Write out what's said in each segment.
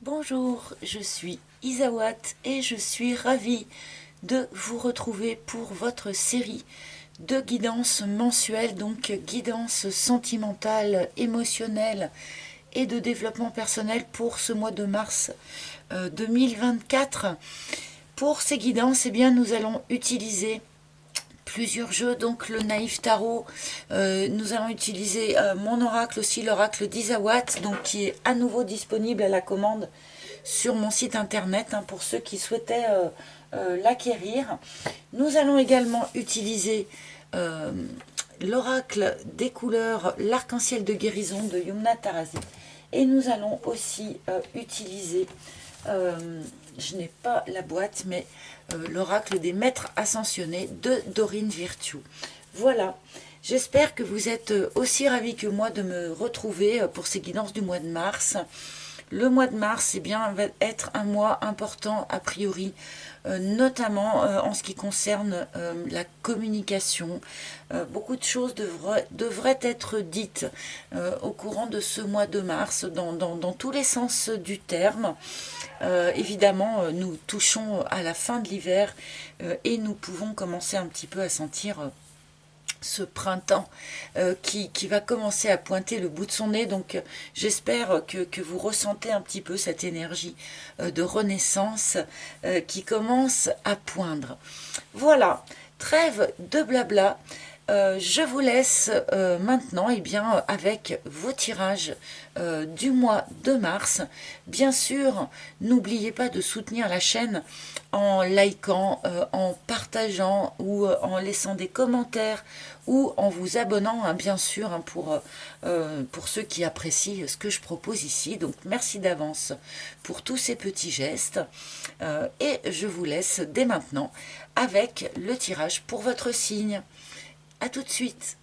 Bonjour, je suis Isawat et je suis ravie de vous retrouver pour votre série de guidance mensuelle, donc guidance sentimentale, émotionnelle et de développement personnel pour ce mois de mars 2024. Pour ces guidances, eh bien, nous allons utiliser plusieurs jeux, donc le Naïf Tarot, nous allons utiliser mon oracle aussi, l'oracle d'Isawat, donc qui est à nouveau disponible à la commande sur mon site internet pour ceux qui souhaitaient l'acquérir. Nous allons également utiliser l'oracle des couleurs, l'arc-en-ciel de guérison de Yumna Tarazi, et nous allons aussi utiliser je n'ai pas la boîte, mais l'oracle des maîtres ascensionnés de Dorine Virtue. Voilà, j'espère que vous êtes aussi ravis que moi de me retrouver pour ces guidances du mois de mars. Le mois de mars, eh bien, va être un mois important a priori, notamment en ce qui concerne la communication. Beaucoup de choses devraient être dites au courant de ce mois de mars, dans tous les sens du terme. Évidemment, nous touchons à la fin de l'hiver et nous pouvons commencer un petit peu à sentir ce printemps qui va commencer à pointer le bout de son nez. Donc j'espère que vous ressentez un petit peu cette énergie de renaissance qui commence à poindre. Voilà, trêve de blabla. Je vous laisse maintenant avec vos tirages du mois de mars. Bien sûr, n'oubliez pas de soutenir la chaîne en likant, en partageant ou en laissant des commentaires ou en vous abonnant, bien sûr, pour ceux qui apprécient ce que je propose ici. Donc merci d'avance pour tous ces petits gestes et je vous laisse dès maintenant avec le tirage pour votre signe. A tout de suite.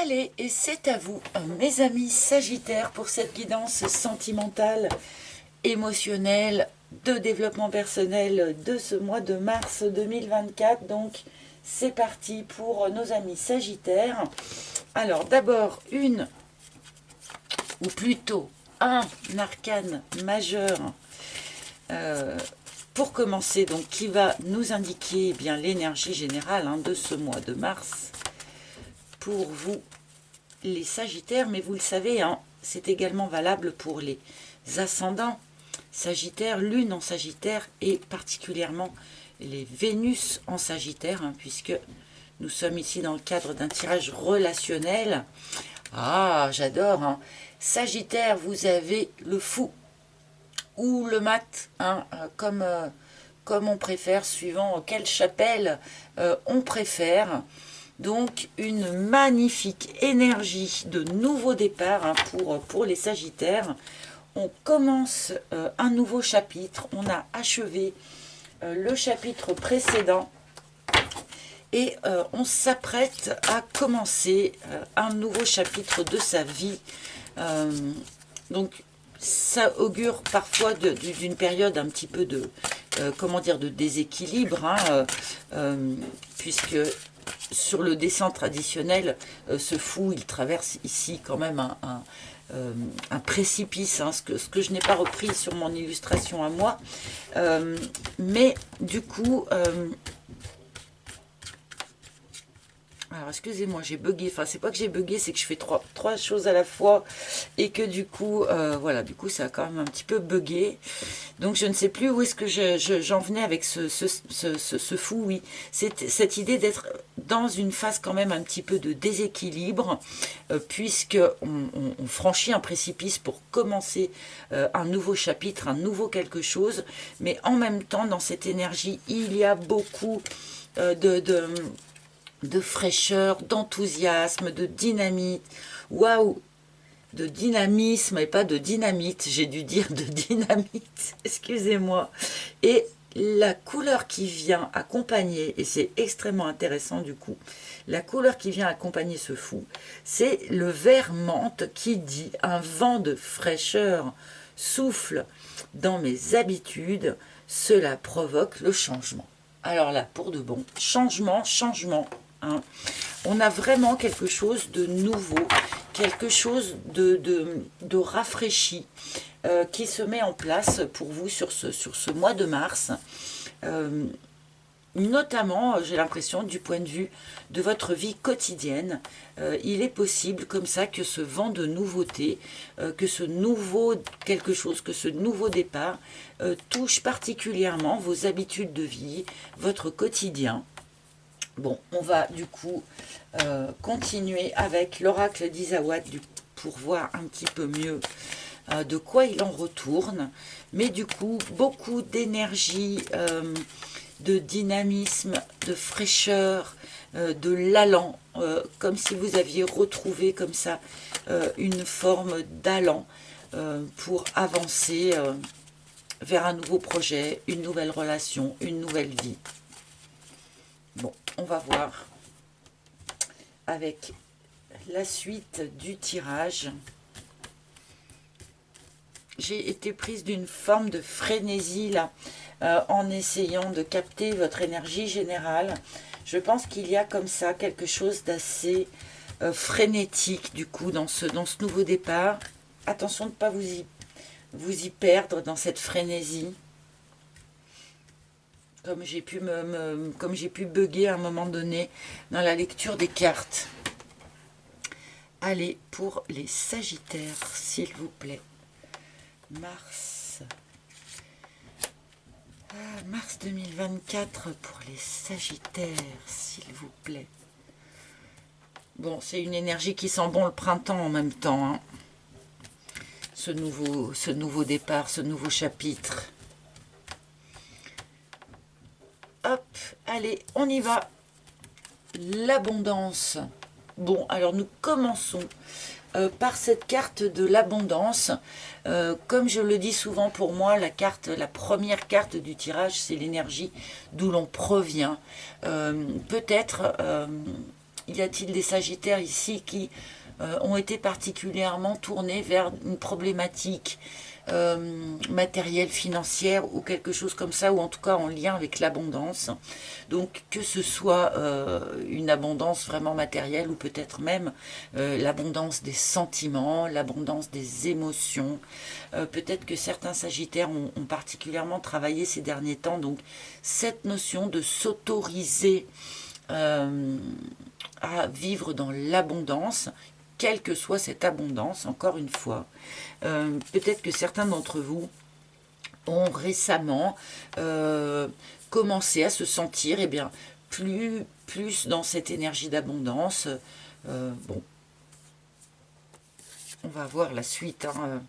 Allez, et c'est à vous, mes amis Sagittaires, pour cette guidance sentimentale, émotionnelle, de développement personnel de ce mois de mars 2024. Donc, c'est parti pour nos amis Sagittaires. Alors, d'abord, ou plutôt un arcane majeur pour commencer, donc qui va nous indiquer bien l'énergie générale de ce mois de mars pour vous les Sagittaires, mais vous le savez, c'est également valable pour les ascendants Sagittaire, Lune en Sagittaire et particulièrement les Vénus en Sagittaire, puisque nous sommes ici dans le cadre d'un tirage relationnel. Ah, j'adore, Sagittaire, vous avez le fou ou le mat, comme on préfère, suivant quelle chapelle on préfère. Donc une magnifique énergie de nouveau départ pour les Sagittaires. On commence un nouveau chapitre, on a achevé le chapitre précédent et on s'apprête à commencer un nouveau chapitre de sa vie. Donc ça augure parfois d'une période un petit peu de, de déséquilibre, puisque sur le dessin traditionnel, ce fou, il traverse ici quand même un précipice, ce que je n'ai pas repris sur mon illustration à moi. Mais du coup... alors excusez-moi, j'ai bugué, enfin c'est pas que j'ai bugué, c'est que je fais trois choses à la fois et que du coup, voilà, du coup ça a quand même un petit peu bugué. Donc je ne sais plus où est-ce que j'en venais avec ce fou, oui. C'est cette idée d'être dans une phase quand même un petit peu de déséquilibre, puisque on franchit un précipice pour commencer un nouveau chapitre, un nouveau quelque chose, mais en même temps dans cette énergie, il y a beaucoup de fraîcheur, d'enthousiasme, de dynamite, waouh, de dynamisme et pas de dynamite, j'ai dû dire de dynamite, excusez-moi. Et la couleur qui vient accompagner, et c'est extrêmement intéressant du coup, la couleur qui vient accompagner ce fou, c'est le vert menthe qui dit « Un vent de fraîcheur souffle dans mes habitudes, cela provoque le changement ». Alors là, pour de bon, changement, on a vraiment quelque chose de nouveau quelque chose de rafraîchi qui se met en place pour vous sur ce mois de mars. Notamment, j'ai l'impression, du point de vue de votre vie quotidienne, il est possible comme ça que ce vent de nouveauté, que ce nouveau quelque chose, que ce nouveau départ touche particulièrement vos habitudes de vie, votre quotidien. Bon, on va du coup continuer avec l'oracle d'Isawat pour voir un petit peu mieux de quoi il en retourne. Mais du coup, beaucoup d'énergie, de dynamisme, de fraîcheur, de l'allant, comme si vous aviez retrouvé comme ça une forme d'allant pour avancer vers un nouveau projet, une nouvelle relation, une nouvelle vie. Bon, on va voir avec la suite du tirage. J'ai été prise d'une forme de frénésie là, en essayant de capter votre énergie générale. Je pense qu'il y a comme ça quelque chose d'assez frénétique du coup dans ce nouveau départ. Attention de ne pas vous y perdre dans cette frénésie. Comme j'ai pu bugger à un moment donné dans la lecture des cartes. Allez, pour les Sagittaires, s'il vous plaît. Mars 2024 pour les Sagittaires, s'il vous plaît. Bon, c'est une énergie qui sent bon le printemps en même temps. Hein. Ce nouveau départ, ce nouveau chapitre. Hop, allez, on y va. L'abondance. Bon, alors nous commençons par cette carte de l'abondance. Comme je le dis souvent, pour moi, la première carte du tirage, c'est l'énergie d'où l'on provient. Peut-être y a-t-il des Sagittaires ici qui ont été particulièrement tournés vers une problématique matérielle, financière ou quelque chose comme ça, ou en tout cas en lien avec l'abondance. Donc que ce soit une abondance vraiment matérielle ou peut-être même l'abondance des sentiments, l'abondance des émotions. Peut-être que certains Sagittaires ont particulièrement travaillé ces derniers temps, donc cette notion de s'autoriser à vivre dans l'abondance, quelle que soit cette abondance, encore une fois. Peut-être que certains d'entre vous ont récemment commencé à se sentir plus dans cette énergie d'abondance. Bon, on va voir la suite. Hein.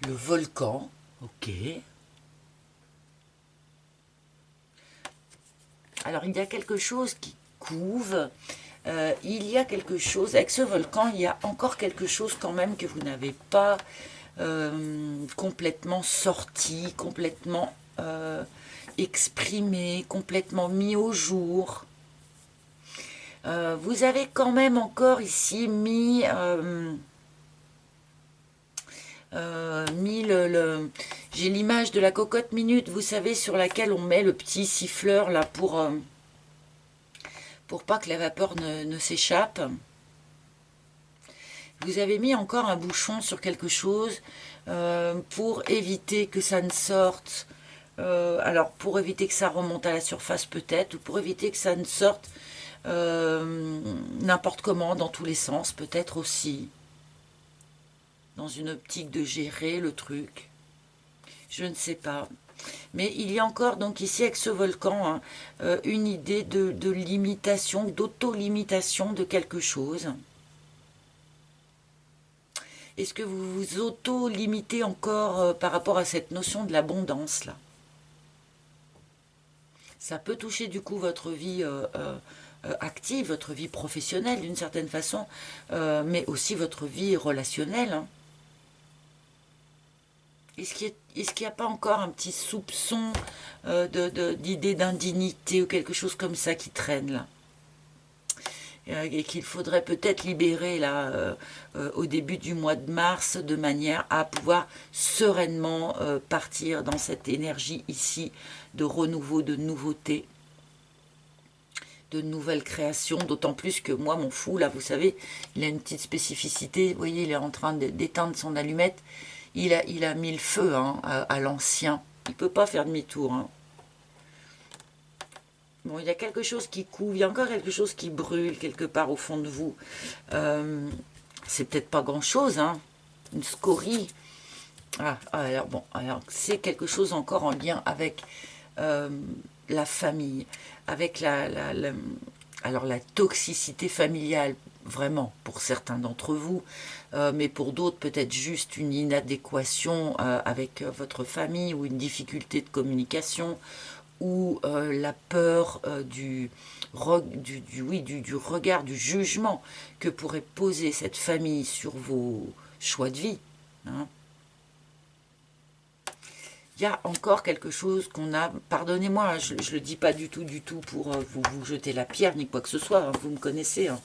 Le volcan, ok. Alors, il y a quelque chose qui couve. Il y a quelque chose, avec ce volcan, il y a encore quelque chose quand même que vous n'avez pas complètement sorti, complètement exprimé, complètement mis au jour. Vous avez quand même encore ici mis, j'ai l'image de la cocotte minute, vous savez, sur laquelle on met le petit siffleur là pour pas que la vapeur ne s'échappe. Vous avez mis encore un bouchon sur quelque chose pour éviter que ça ne sorte. Alors, pour éviter que ça remonte à la surface peut-être, ou pour éviter que ça ne sorte n'importe comment, dans tous les sens, peut-être aussi. Dans une optique de gérer le truc. Je ne sais pas. Mais il y a encore, donc ici, avec ce volcan, hein, une idée de limitation, d'auto-limitation de quelque chose. Est-ce que vous vous auto-limitez encore par rapport à cette notion de l'abondance, là? Ça peut toucher, du coup, votre vie active, votre vie professionnelle, d'une certaine façon, mais aussi votre vie relationnelle, hein. Est-ce qu'il n'y a pas encore un petit soupçon d'idée d'indignité ou quelque chose comme ça qui traîne là? Et qu'il faudrait peut-être libérer là au début du mois de mars de manière à pouvoir sereinement partir dans cette énergie ici de renouveau, de nouveauté. de nouvelles créations, d'autant plus que moi, mon fou, là, vous savez, il a une petite spécificité. Vous voyez, il est en train d'éteindre son allumette. Il a mis le feu hein, à l'ancien. Il ne peut pas faire demi-tour. Hein. Bon, il y a quelque chose qui couve, il y a encore quelque chose qui brûle quelque part au fond de vous. C'est peut-être pas grand-chose, hein. Une scorie. Alors bon, alors c'est quelque chose encore en lien avec la famille, avec alors la toxicité familiale, vraiment, pour certains d'entre vous, mais pour d'autres, peut-être juste une inadéquation avec votre famille ou une difficulté de communication ou la peur du regard, du jugement que pourrait poser cette famille sur vos choix de vie. Hein. Il y a encore quelque chose qu'on a, pardonnez-moi, hein, je ne le dis pas du tout pour vous jeter la pierre ni quoi que ce soit, hein, vous me connaissez. Hein.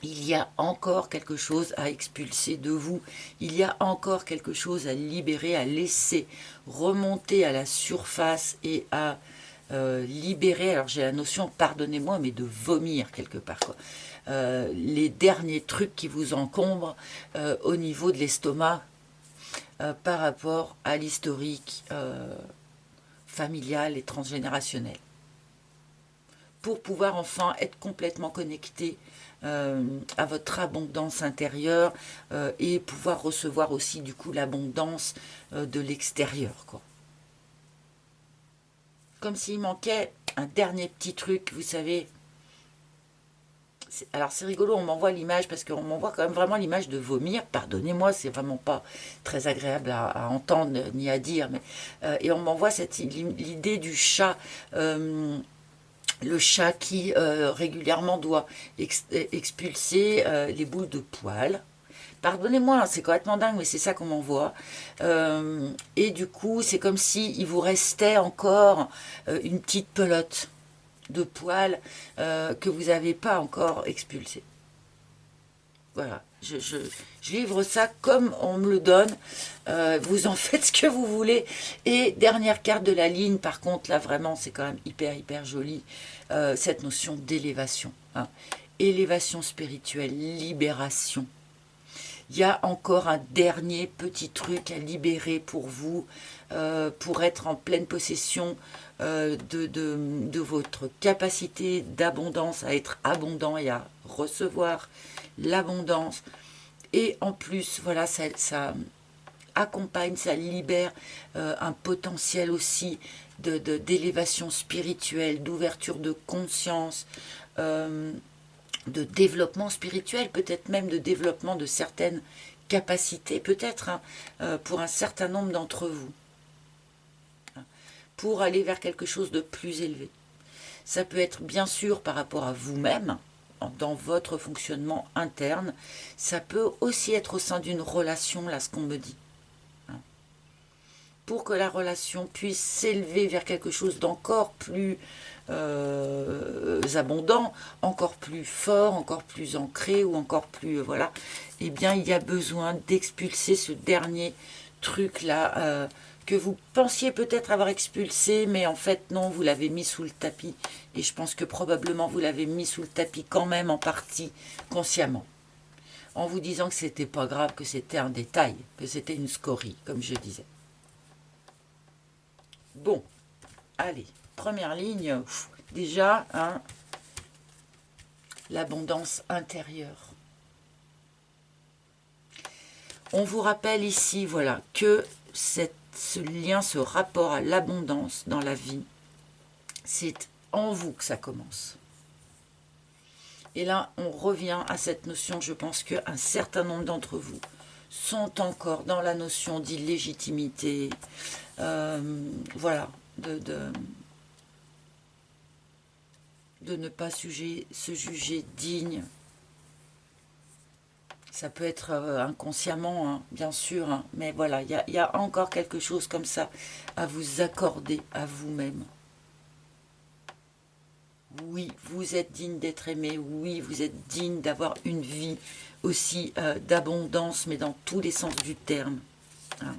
Il y a encore quelque chose à expulser de vous. Il y a encore quelque chose à libérer, à laisser remonter à la surface et à libérer. Alors j'ai la notion, pardonnez-moi, mais de vomir quelque part. Quoi. Les derniers trucs qui vous encombrent au niveau de l'estomac par rapport à l'historique familial et transgénérationnel. Pour pouvoir enfin être complètement connecté à votre abondance intérieure et pouvoir recevoir aussi du coup l'abondance de l'extérieur. Comme s'il manquait un dernier petit truc, vous savez. Alors c'est rigolo, on m'envoie l'image parce qu'on m'envoie quand même vraiment l'image de vomir. Pardonnez-moi, c'est vraiment pas très agréable à entendre ni à dire. Mais, et on m'envoie l'idée du chat. Le chat qui régulièrement doit expulser les boules de poils. Pardonnez-moi, c'est complètement dingue, mais c'est ça qu'on m'envoie. Et du coup, c'est comme s'il vous restait encore une petite pelote de poils que vous n'avez pas encore expulsée. Voilà, je livre ça comme on me le donne. Vous en faites ce que vous voulez. Et dernière carte de la ligne, par contre, là vraiment, c'est quand même hyper joli. Cette notion d'élévation. Hein. Élévation spirituelle, libération. Il y a encore un dernier petit truc à libérer pour vous, pour être en pleine possession de votre capacité d'abondance, à être abondant et à recevoir l'abondance. Et en plus, voilà, ça accompagne, ça libère un potentiel aussi d'élévation spirituelle, d'ouverture de conscience, de développement spirituel, peut-être même de développement de certaines capacités, peut-être hein, pour un certain nombre d'entre vous, pour aller vers quelque chose de plus élevé. Ça peut être bien sûr par rapport à vous-même, dans votre fonctionnement interne, ça peut aussi être au sein d'une relation, là ce qu'on me dit. Pour que la relation puisse s'élever vers quelque chose d'encore plus abondant, encore plus fort, encore plus ancré ou encore plus voilà, eh bien il y a besoin d'expulser ce dernier truc là que vous pensiez peut-être avoir expulsé, mais en fait non, vous l'avez mis sous le tapis. Et je pense que probablement vous l'avez mis sous le tapis quand même en partie consciemment, en vous disant que c'était pas grave, que c'était un détail, que c'était une scorie, comme je disais. Bon, allez, première ligne, déjà, hein, l'abondance intérieure. On vous rappelle ici, voilà, que ce lien, ce rapport à l'abondance dans la vie, c'est en vous que ça commence. Et là, on revient à cette notion, je pense qu'un certain nombre d'entre vous sont encore dans la notion d'illégitimité, voilà, de ne pas se juger digne. Ça peut être inconsciemment, hein, bien sûr, hein, mais voilà, il y a encore quelque chose comme ça à vous accorder à vous-même. Oui, vous êtes digne d'être aimé, oui, vous êtes digne d'avoir une vie aussi d'abondance, mais dans tous les sens du terme. Hein.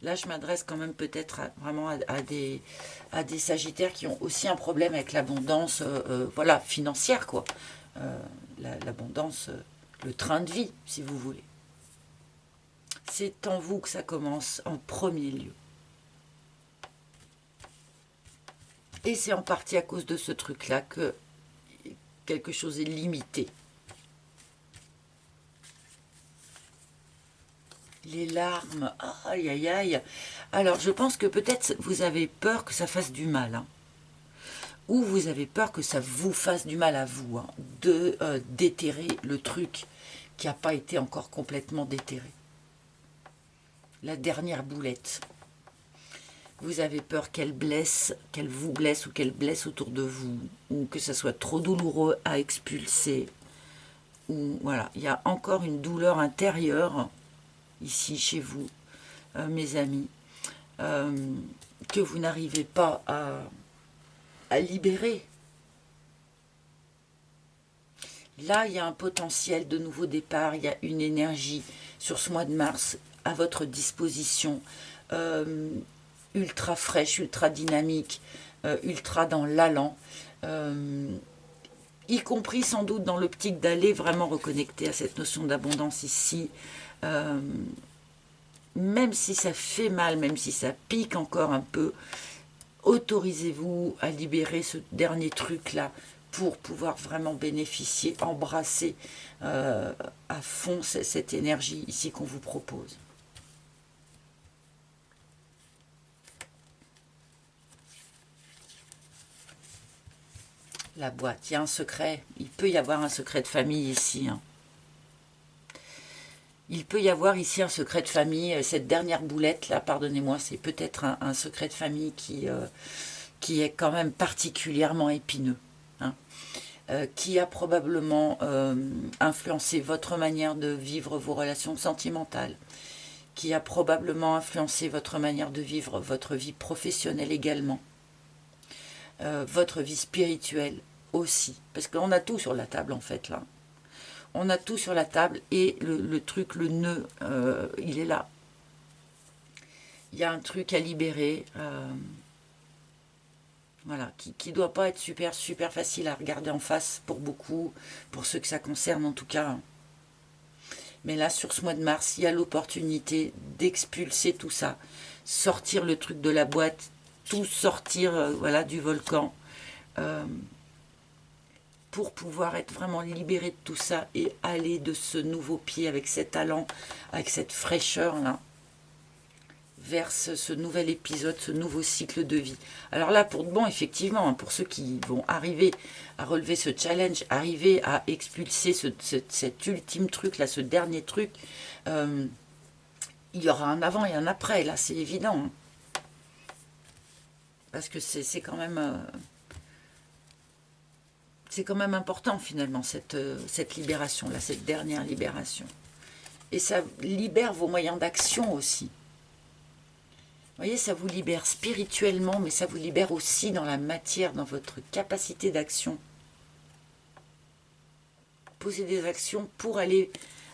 Là, je m'adresse quand même peut-être vraiment à des sagittaires qui ont aussi un problème avec l'abondance voilà, financière, quoi. L'abondance, le train de vie, si vous voulez. C'est en vous que ça commence en premier lieu. Et c'est en partie à cause de ce truc-là que quelque chose est limité. Les larmes, aïe aïe aïe. Alors je pense que peut-être vous avez peur que ça fasse du mal. Hein. Ou vous avez peur que ça vous fasse du mal à vous. Hein, de déterrer le truc qui n'a pas été encore complètement déterré. La dernière boulette. Vous avez peur qu'elle blesse, qu'elle vous blesse ou qu'elle blesse autour de vous. Ou que ça soit trop douloureux à expulser. Ou voilà, il y a encore une douleur intérieure ici chez vous, mes amis, que vous n'arrivez pas à libérer. Là, il y a un potentiel de nouveau départ, il y a une énergie sur ce mois de mars à votre disposition, ultra fraîche, ultra dynamique, ultra dans l'allant, y compris sans doute dans l'optique d'aller vraiment reconnecter à cette notion d'abondance ici, même si ça fait mal, même si ça pique encore un peu, autorisez-vous à libérer ce dernier truc-là pour pouvoir vraiment bénéficier, embrasser à fond cette énergie ici qu'on vous propose. La boîte, il y a un secret, il peut y avoir un secret de famille ici, hein. Il peut y avoir ici un secret de famille. Cette dernière boulette là, pardonnez-moi, c'est peut-être un secret de famille qui est quand même particulièrement épineux, hein, qui a probablement influencé votre manière de vivre vos relations sentimentales, qui a probablement influencé votre manière de vivre votre vie professionnelle également, votre vie spirituelle aussi, parce qu'on a tout sur la table en fait là. On a tout sur la table et le truc, le nœud, il est là. Il y a un truc à libérer, voilà, qui ne doit pas être super, super facile à regarder en face pour beaucoup, pour ceux que ça concerne en tout cas. Mais là, sur ce mois de mars, il y a l'opportunité d'expulser tout ça, sortir le truc de la boîte, tout sortir voilà, du volcan, pour pouvoir être vraiment libéré de tout ça et aller de ce nouveau pied avec cet allant, avec cette fraîcheur là, vers ce nouvel épisode, ce nouveau cycle de vie. Alors là, pour bon, effectivement, hein, pour ceux qui vont arriver à relever ce challenge, arriver à expulser cet ultime truc là, ce dernier truc, il y aura un avant et un après, là, c'est évident. Hein. Parce que c'est quand même... c'est quand même important finalement cette libération là, cette dernière libération. Et ça libère vos moyens d'action aussi. Vous voyez, ça vous libère spirituellement, mais ça vous libère aussi dans la matière, dans votre capacité d'action. Poser des actions pour aller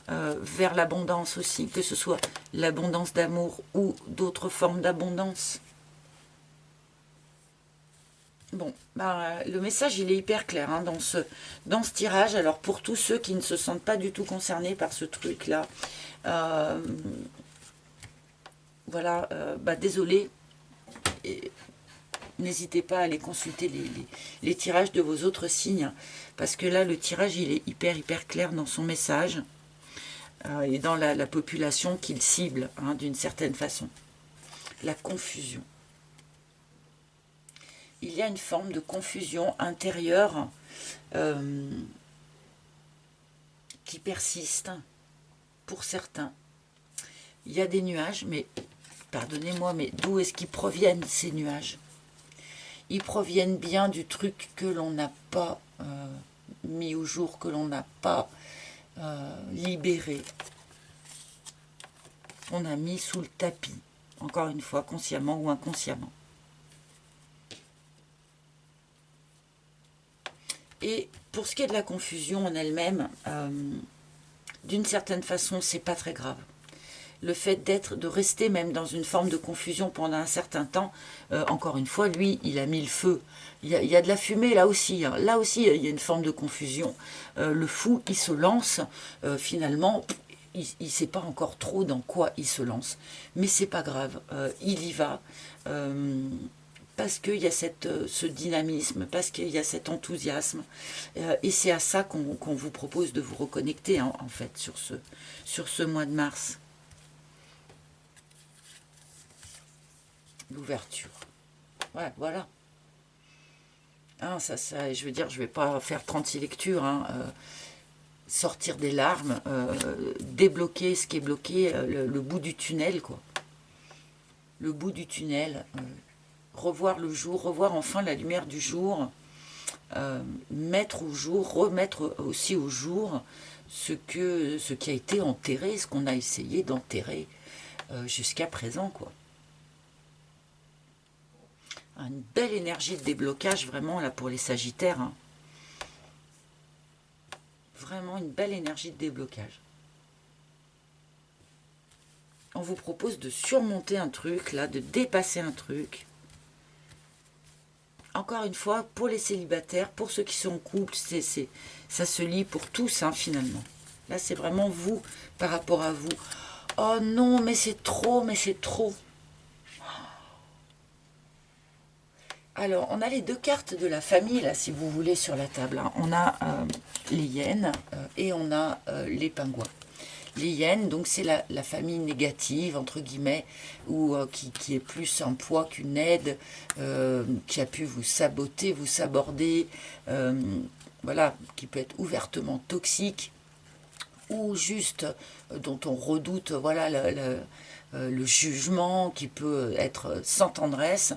vers l'abondance aussi, que ce soit l'abondance d'amour ou d'autres formes d'abondance. Bon, bah, le message il est hyper clair hein, dans ce tirage. Alors pour tous ceux qui ne se sentent pas du tout concernés par ce truc-là, voilà, bah, désolé. N'hésitez pas à aller consulter les tirages de vos autres signes, parce que là le tirage il est hyper clair dans son message et dans la population qu'il cible hein, d'une certaine façon. La confusion. Il y a une forme de confusion intérieure qui persiste pour certains. Il y a des nuages, mais pardonnez-moi, mais d'où est-ce qu'ils proviennent ces nuages? Ils proviennent bien du truc que l'on n'a pas mis au jour, que l'on n'a pas libéré. On a mis sous le tapis, encore une fois, consciemment ou inconsciemment. Et pour ce qui est de la confusion en elle-même, d'une certaine façon, c'est pas très grave. le fait de rester même dans une forme de confusion pendant un certain temps, encore une fois, lui, il a mis le feu. Il y a de la fumée là aussi. Hein. Là aussi, il y a une forme de confusion. Le fou, il se lance, finalement, il ne sait pas encore trop dans quoi il se lance. Mais c'est pas grave, il y va. Parce qu'il y a ce dynamisme, parce qu'il y a cet enthousiasme. Et c'est à ça qu'on vous propose de vous reconnecter, hein, en fait, sur ce mois de mars. L'ouverture. Ouais, voilà. Hein, je veux dire, je ne vais pas faire 36 lectures. Hein, sortir des larmes, débloquer ce qui est bloqué, le bout du tunnel, quoi. Le bout du tunnel. Revoir le jour, revoir enfin la lumière du jour. Mettre au jour, remettre aussi au jour ce qui a été enterré, ce qu'on a essayé d'enterrer jusqu'à présent, quoi. Une belle énergie de déblocage, vraiment, là, pour les Sagittaires. Hein. Vraiment une belle énergie de déblocage. On vous propose de surmonter un truc, là, de dépasser un truc. Encore une fois, pour les célibataires, pour ceux qui sont en couple, ça se lie pour tous, hein, finalement. Là, c'est vraiment vous, par rapport à vous. Oh non, mais c'est trop, mais c'est trop. Alors, on a les deux cartes de la famille, là, si vous voulez, sur la table. Hein. On a les hyènes et on a les pingouins. Les hyènes, donc c'est la famille négative, entre guillemets, ou qui est plus un poids qu'une aide, qui a pu vous saboter, vous saborder, voilà, qui peut être ouvertement toxique, ou juste dont on redoute, voilà, le jugement qui peut être sans tendresse.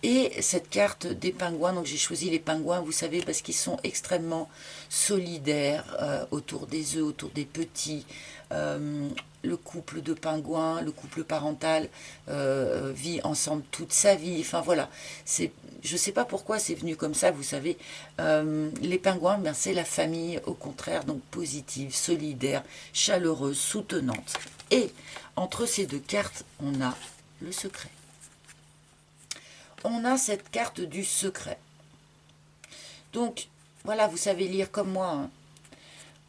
Et cette carte des pingouins, donc j'ai choisi les pingouins, vous savez, parce qu'ils sont extrêmement solidaires autour des œufs, autour des petits. Le couple de pingouins, le couple parental vit ensemble toute sa vie. Enfin voilà, je ne sais pas pourquoi c'est venu comme ça, vous savez. Les pingouins, ben, c'est la famille, au contraire, donc positive, solidaire, chaleureuse, soutenante. Et entre ces deux cartes, on a le secret. On a cette carte du secret. Donc, voilà, vous savez lire comme moi. Hein.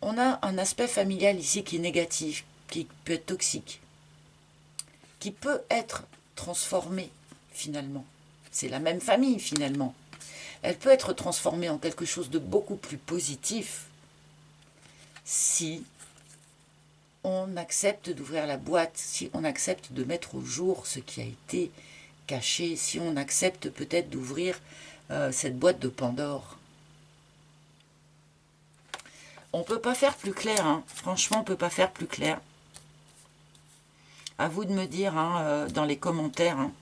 On a un aspect familial ici qui est négatif, qui peut être toxique, qui peut être transformé, finalement. C'est la même famille, finalement. Elle peut être transformée en quelque chose de beaucoup plus positif si on accepte d'ouvrir la boîte, si on accepte de mettre au jour ce qui a été caché, si on accepte peut-être d'ouvrir cette boîte de Pandore. On ne peut pas faire plus clair, hein. Franchement, on ne peut pas faire plus clair. À vous de me dire hein, dans les commentaires. Hein.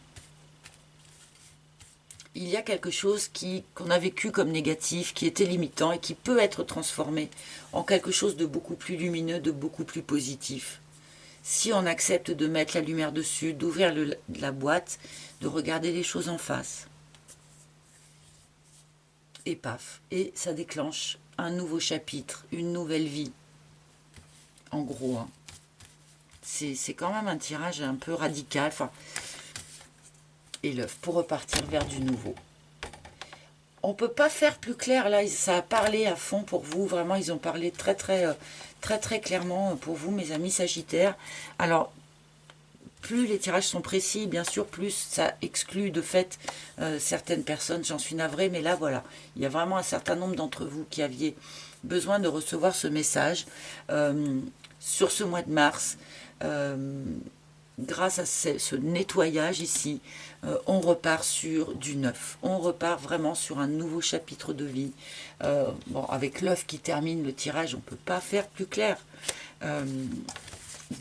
Il y a quelque chose qu'on a vécu comme négatif, qui était limitant et qui peut être transformé en quelque chose de beaucoup plus lumineux, de beaucoup plus positif. Si on accepte de mettre la lumière dessus, d'ouvrir la boîte, de regarder les choses en face. Et paf, et ça déclenche un nouveau chapitre, une nouvelle vie. En gros, hein. C'est quand même un tirage un peu radical. Enfin, et l'œuf pour repartir vers du nouveau. On ne peut pas faire plus clair, là, ça a parlé à fond pour vous, vraiment, ils ont parlé très clairement pour vous, mes amis Sagittaires. Alors, plus les tirages sont précis, bien sûr, plus ça exclut de fait certaines personnes, j'en suis navrée, mais là, voilà, il y a vraiment un certain nombre d'entre vous qui aviez besoin de recevoir ce message sur ce mois de mars. Grâce à ce nettoyage ici, on repart sur du neuf. On repart vraiment sur un nouveau chapitre de vie. Bon, avec l'œuf qui termine le tirage, on ne peut pas faire plus clair.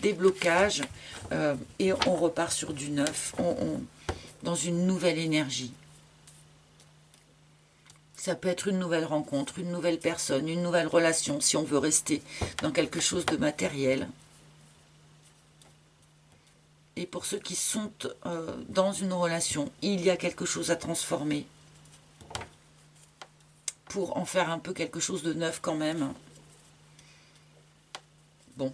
Déblocage et on repart sur du neuf, dans une nouvelle énergie. Ça peut être une nouvelle rencontre, une nouvelle personne, une nouvelle relation, si on veut rester dans quelque chose de matériel. Et pour ceux qui sont dans une relation, il y a quelque chose à transformer pour en faire un peu quelque chose de neuf quand même. Bon.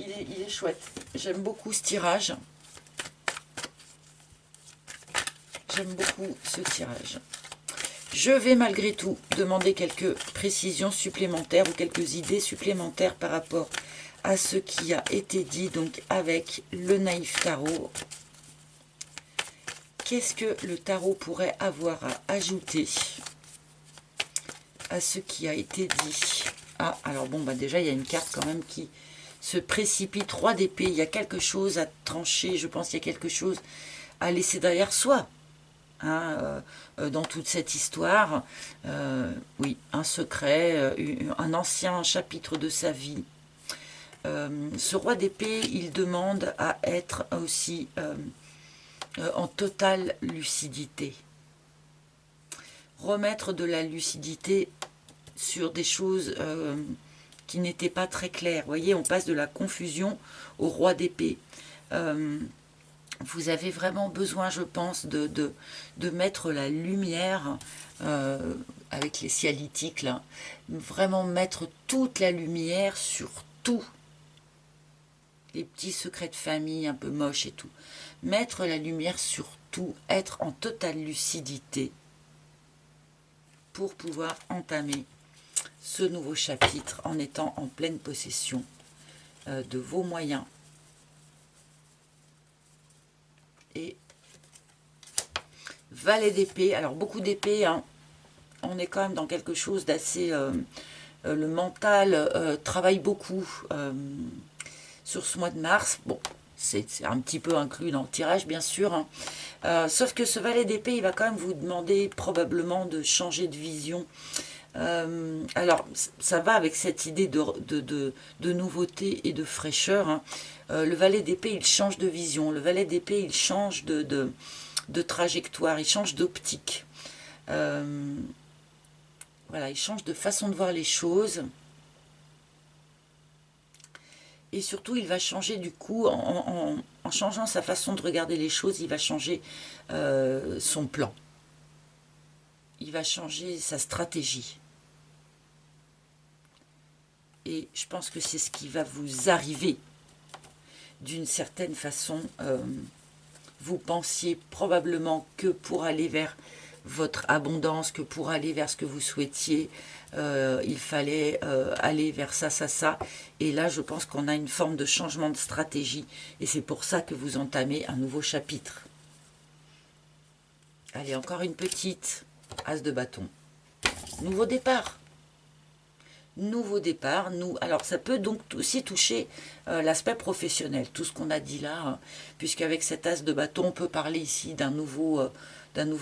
il est chouette. J'aime beaucoup ce tirage. J'aime beaucoup ce tirage. Je vais malgré tout demander quelques précisions supplémentaires ou quelques idées supplémentaires par rapport à ce qui a été dit donc avec le Naïf Tarot. Qu'est-ce que le tarot pourrait avoir à ajouter à ce qui a été dit? Ah, alors bon, bah déjà, il y a une carte quand même qui se précipite. 3 d'épée, il y a quelque chose à trancher, je pense qu'il y a quelque chose à laisser derrière soi. Hein, dans toute cette histoire, oui, un secret, un ancien chapitre de sa vie. Ce roi d'épée, il demande à être aussi en totale lucidité. Remettre de la lucidité sur des choses qui n'étaient pas très claires. Vous voyez, on passe de la confusion au roi d'épée. Vous avez vraiment besoin, je pense, de mettre la lumière avec les cialytiques, là. Vraiment mettre toute la lumière sur tout. Les petits secrets de famille un peu moches et tout. Mettre la lumière sur tout, être en totale lucidité pour pouvoir entamer ce nouveau chapitre en étant en pleine possession de vos moyens. Et valet d'épée, alors beaucoup d'épée, hein. On est quand même dans quelque chose d'assez... le mental travaille beaucoup sur ce mois de mars. Bon, c'est un petit peu inclus dans le tirage, bien sûr. Hein. Sauf que ce valet d'épée, il va quand même vous demander probablement de changer de vision. Alors, ça va avec cette idée de nouveauté et de fraîcheur. Hein. Le valet d'épée, il change de vision. Le valet d'épée, il change de trajectoire, il change d'optique. Voilà, il change de façon de voir les choses. Et surtout, il va changer du coup, en changeant sa façon de regarder les choses, il va changer son plan. Il va changer sa stratégie. Et je pense que c'est ce qui va vous arriver d'une certaine façon. Vous pensiez probablement que pour aller vers votre abondance, que pour aller vers ce que vous souhaitiez, il fallait aller vers ça, ça, ça. Et là, je pense qu'on a une forme de changement de stratégie. Et c'est pour ça que vous entamez un nouveau chapitre. Allez, encore une petite. As de bâton. Nouveau départ. Nouveau départ. Alors, ça peut donc aussi toucher l'aspect professionnel. Tout ce qu'on a dit là, hein, puisqu'avec cet as de bâton, on peut parler ici d'un nouveau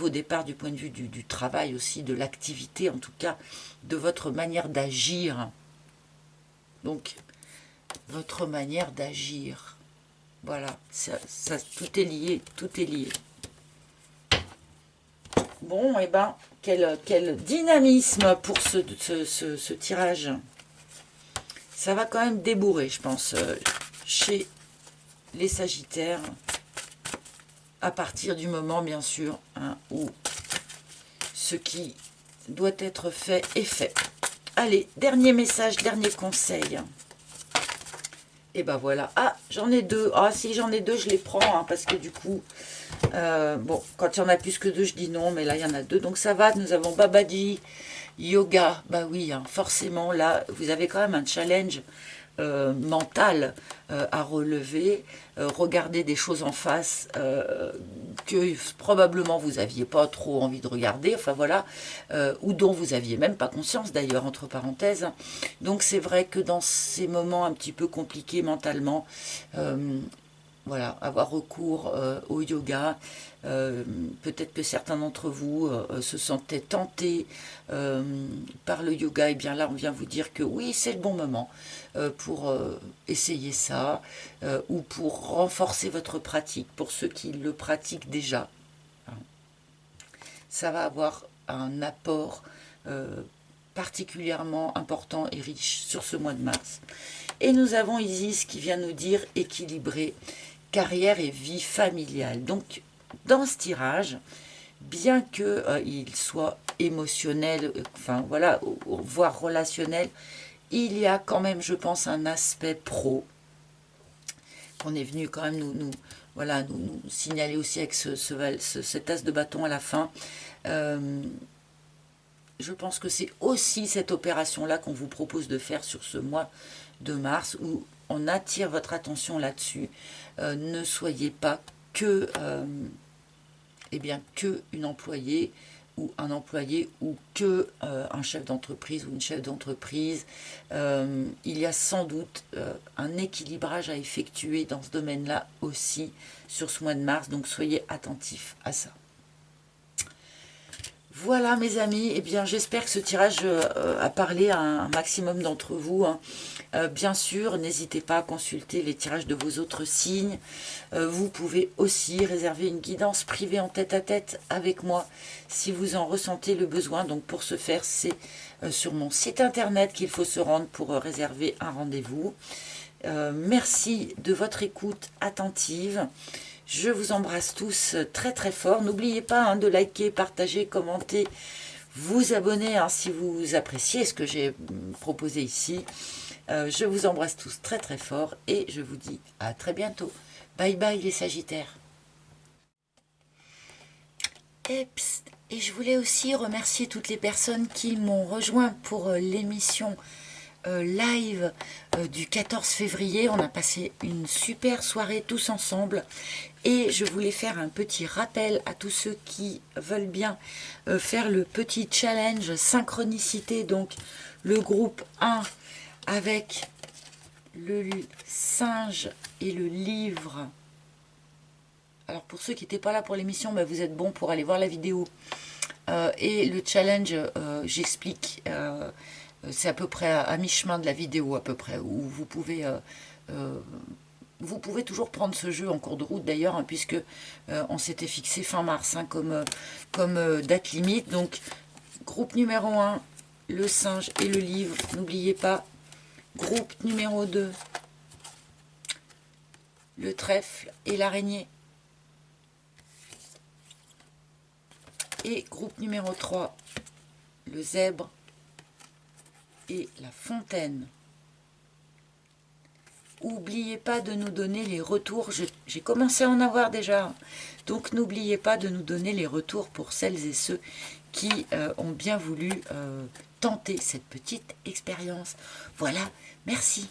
départ du point de vue du travail aussi, de l'activité, en tout cas, de votre manière d'agir. Donc, votre manière d'agir. Voilà, tout est lié, tout est lié. Bon, et ben, quel dynamisme pour ce tirage. Ça va quand même débourrer, je pense, chez les Sagittaires, à partir du moment, bien sûr, hein, où ce qui doit être fait est fait. Allez, dernier message, dernier conseil. Et ben voilà. Ah, j'en ai 2. Ah, si j'en ai 2, je les prends, hein, parce que du coup, bon, quand il y en a plus que 2, je dis non, mais là, il y en a 2. Donc ça va, nous avons Babaji, yoga. Bah oui, hein, forcément, là, vous avez quand même un challenge mental à relever. Regarder des choses en face que probablement vous n'aviez pas trop envie de regarder, enfin voilà, ou dont vous n'aviez même pas conscience d'ailleurs, entre parenthèses. Donc c'est vrai que dans ces moments un petit peu compliqués mentalement, voilà, avoir recours au yoga. Peut-être que certains d'entre vous se sentaient tentés par le yoga. Et bien là, on vient vous dire que oui, c'est le bon moment pour essayer ça ou pour renforcer votre pratique. Pour ceux qui le pratiquent déjà, hein, ça va avoir un apport particulièrement important et riche sur ce mois de mars. Et nous avons Isis qui vient nous dire équilibrer carrière et vie familiale. Donc, dans ce tirage, bien que il soit émotionnel, enfin voilà, voire relationnel, il y a quand même, je pense, un aspect pro qu'on est venu quand même voilà, nous signaler aussi avec cet as de bâton à la fin. Je pense que c'est aussi cette opération-là qu'on vous propose de faire sur ce mois de mars, où on attire votre attention là-dessus. Ne soyez pas que, que une employée ou un employé ou que un chef d'entreprise ou une chef d'entreprise. Il y a sans doute un équilibrage à effectuer dans ce domaine-là aussi sur ce mois de mars, donc soyez attentifs à ça. Voilà mes amis, eh bien j'espère que ce tirage a parlé à un maximum d'entre vous, hein. Bien sûr, n'hésitez pas à consulter les tirages de vos autres signes. Vous pouvez aussi réserver une guidance privée en tête-à-tête avec moi si vous en ressentez le besoin. Donc pour ce faire, c'est sur mon site internet qu'il faut se rendre pour réserver un rendez-vous. Merci de votre écoute attentive. Je vous embrasse tous très très fort. N'oubliez pas hein, de liker, partager, commenter, vous abonner hein, si vous appréciez ce que j'ai proposé ici. Je vous embrasse tous très très fort et je vous dis à très bientôt. Bye bye les Sagittaires. Et je voulais aussi remercier toutes les personnes qui m'ont rejoint pour l'émission live du 14 février. On a passé une super soirée tous ensemble. Et je voulais faire un petit rappel à tous ceux qui veulent bien faire le petit challenge synchronicité. Donc le groupe 1 avec le singe et le livre. Alors pour ceux qui n'étaient pas là pour l'émission, bah, vous êtes bons pour aller voir la vidéo. Et le challenge, j'explique, c'est à peu près à mi-chemin de la vidéo à peu près, où vous pouvez toujours prendre ce jeu en cours de route d'ailleurs, hein, puisque on s'était fixé fin mars hein, comme date limite. Donc groupe numéro 1, le singe et le livre, n'oubliez pas. Groupe numéro 2, le trèfle et l'araignée. Et groupe numéro 3, le zèbre et la fontaine. N'oubliez pas de nous donner les retours. J'ai commencé à en avoir déjà. Donc n'oubliez pas de nous donner les retours pour celles et ceux qui ont bien voulu tenter cette petite expérience. Voilà, merci.